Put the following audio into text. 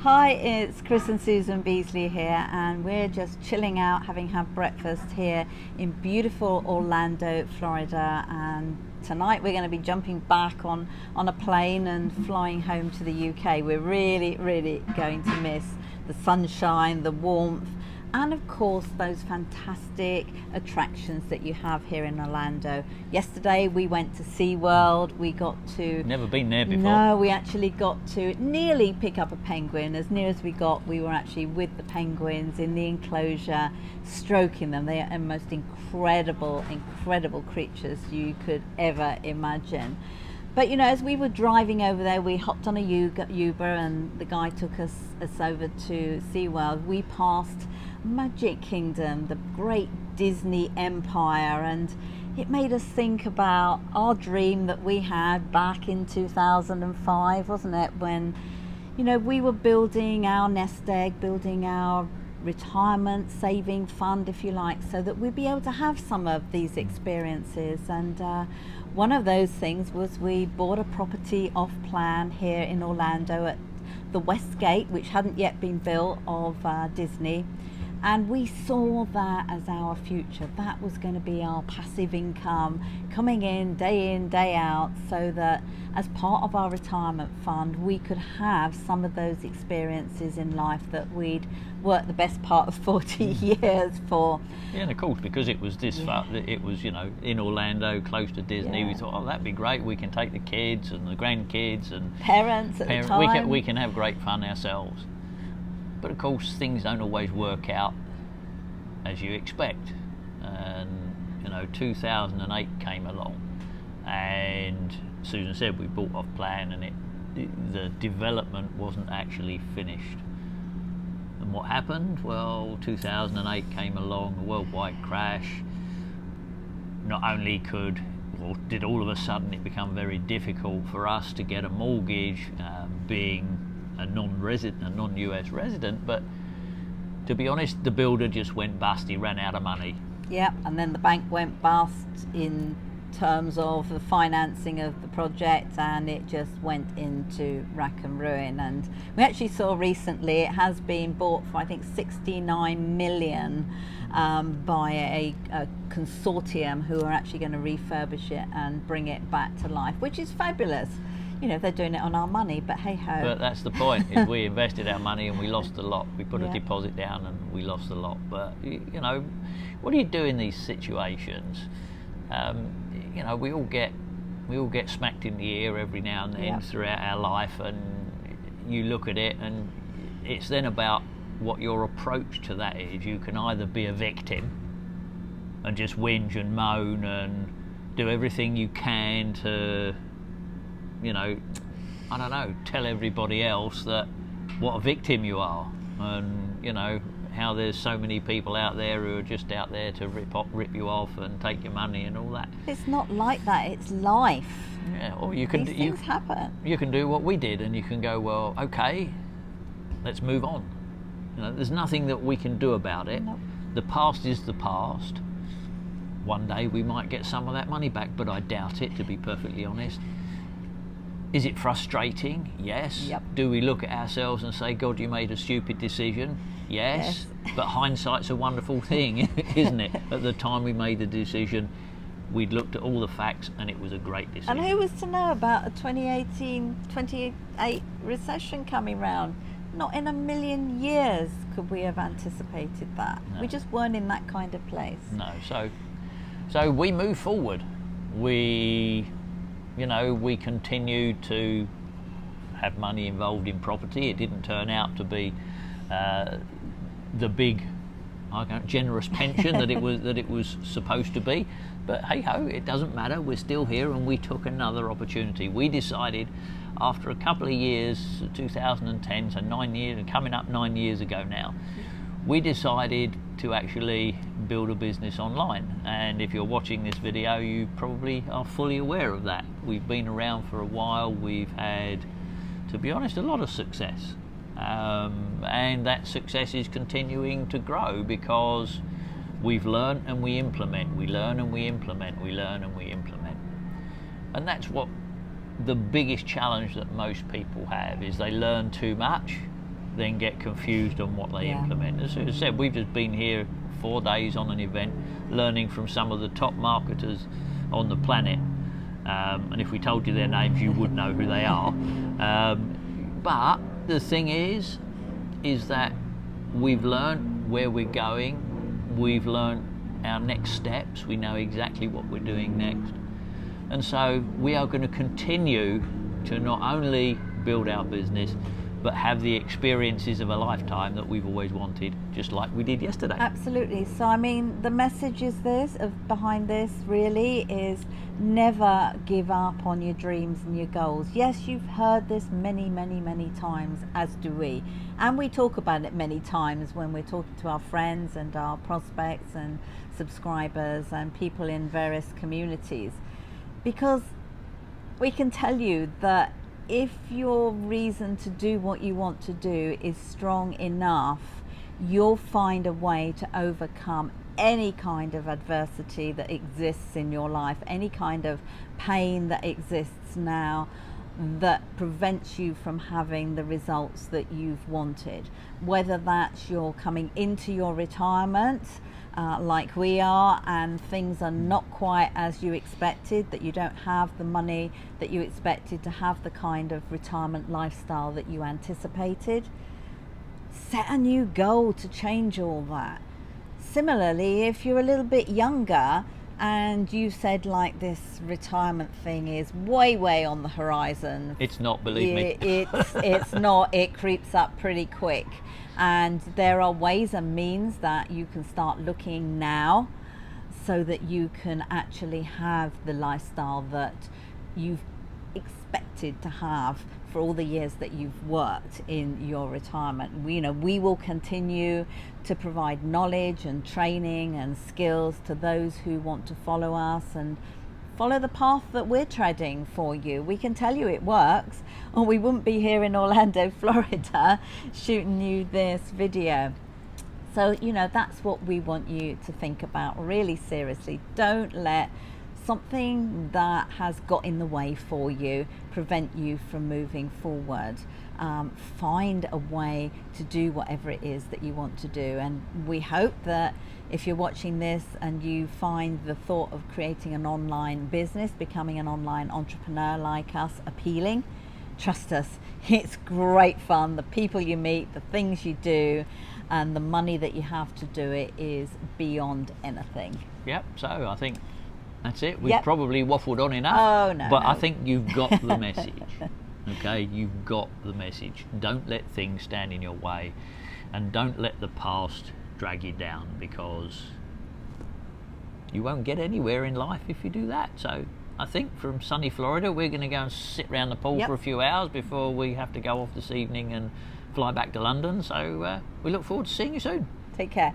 Hi, it's Chris and Susan Beesley here, and we're just chilling out, having had breakfast here in beautiful Orlando, Florida. And tonight we're going to be jumping back on a plane and flying home to the UK. We're really going to miss the sunshine, the warmth, and of course those fantastic attractions that you have here in Orlando. Yesterday we went to SeaWorld. We got to... Never been there before. No, we actually got to nearly pick up a penguin. As near as we got, we were actually with the penguins in the enclosure, stroking them. They are the most incredible creatures you could ever imagine. But you know, as we were driving over there, we hopped on a Uber and the guy took us over to SeaWorld. We passed Magic Kingdom, the great Disney empire, and it made us think about our dream that we had back in 2005, wasn't it? When, you know, we were building our nest egg, building our retirement saving fund, if you like, so that we'd be able to have some of these experiences. And one of those things was we bought a property off plan here in Orlando at the West Gate, which hadn't yet been built, of Disney. And we saw that as our future. That was going to be our passive income coming in, day out, so that as part of our retirement fund, we could have some of those experiences in life that we'd worked the best part of 40 years for. Yeah, and of course, because it was it was, you know, in Orlando, close to Disney, we thought, oh, that'd be great. We can take the kids and the grandkids and parents at the time. We can have great fun ourselves. But of course, things don't always work out as you expect. And, you know, 2008 came along, and Susan said we bought off plan, and the development wasn't actually finished. And what happened? Well, 2008 came along, a worldwide crash. Not only did all of a sudden it become very difficult for us to get a mortgage, being a non-US resident, but to be honest, the builder just went bust. He ran out of money. Yeah, and then the bank went bust in terms of the financing of the project, and it just went into rack and ruin. And we actually saw recently it has been bought for, I think, 69 million by a consortium who are actually going to refurbish it and bring it back to life, which is fabulous. You know, they're doing it on our money, but hey ho. But that's the point, is we invested our money and we lost a lot. We put a deposit down and we lost a lot. But, you know, what do you do in these situations? You know, we all get smacked in the ear every now and then throughout our life, and you look at it, and it's then about what your approach to that is. You can either be a victim and just whinge and moan and do everything you can to, you know, I don't know, tell everybody else that what a victim you are, and, you know, how there's so many people out there who are just out there to rip you off and take your money and all that. It's not like that, it's life. Yeah, or you can These things happen. You can do what we did, and you can go, well, okay, let's move on. You know, there's nothing that we can do about it. Nope. The past is the past. One day we might get some of that money back, but I doubt it, to be perfectly honest. Is it frustrating? Yes. Yep. Do we look at ourselves and say, God, you made a stupid decision? Yes. But hindsight's a wonderful thing, isn't it? At the time we made the decision, we'd looked at all the facts, and it was a great decision. And who was to know about a 2018-28 recession coming round? Not in a million years could we have anticipated that. No. We just weren't in that kind of place. No. So we move forward. We continued to have money involved in property. It didn't turn out to be the big, generous pension that it was supposed to be. But hey ho, it doesn't matter. We're still here, and we took another opportunity. We decided, after a couple of years, 2010, so 9 years, coming up 9 years ago now, we decided to actually build a business online. And if you're watching this video, you probably are fully aware of that. We've been around for a while. We've had, to be honest, a lot of success. And that success is continuing to grow because we've learned and we implement. We learn and we implement. We learn and we implement. And that's what the biggest challenge that most people have is: they learn too much, then get confused on what they Yeah. implement. As I said, we've just been here 4 days on an event, learning from some of the top marketers on the planet. And if we told you their names, you would know who they are. But the thing is that we've learned where we're going. We've learned our next steps. We know exactly what we're doing next. And so we are going to continue to not only build our business, but have the experiences of a lifetime that we've always wanted, just like we did yesterday. Absolutely. So I mean, the message is behind this really is never give up on your dreams and your goals. Yes, you've heard this many, many, many times, as do we. And we talk about it many times when we're talking to our friends and our prospects and subscribers and people in various communities. Because we can tell you that if your reason to do what you want to do is strong enough, you'll find a way to overcome any kind of adversity that exists in your life, any kind of pain that exists now that prevents you from having the results that you've wanted. Whether that's you're coming into your retirement like we are, and things are not quite as you expected, that you don't have the money that you expected to have the kind of retirement lifestyle that you anticipated. Set a new goal to change all that. Similarly, if you're a little bit younger and you said like this retirement thing is way on the horizon. It's not, believe me. It's not. It creeps up pretty quick. And there are ways and means that you can start looking now so that you can actually have the lifestyle that you've expected to have for all the years that you've worked in your retirement. We will continue to provide knowledge and training and skills to those who want to follow us and follow the path that we're treading for you. We can tell you it works, or we wouldn't be here in Orlando, Florida, shooting you this video. So, that's what we want you to think about really seriously. Don't let something that has got in the way for you prevent you from moving forward. Find a way to do whatever it is that you want to do. And we hope that if you're watching this and you find the thought of creating an online business, becoming an online entrepreneur like us appealing, trust us, it's great fun. The people you meet, the things you do, and the money that you have to do it is beyond anything. Yep, so I think that's it. We've probably waffled on enough. Oh, no. But I think you've got the message. Okay, you've got the message. Don't let things stand in your way, and don't let the past drag you down, because you won't get anywhere in life if you do that. So I think from sunny Florida, we're going to go and sit around the pool for a few hours before we have to go off this evening and fly back to London. So we look forward to seeing you soon. Take care.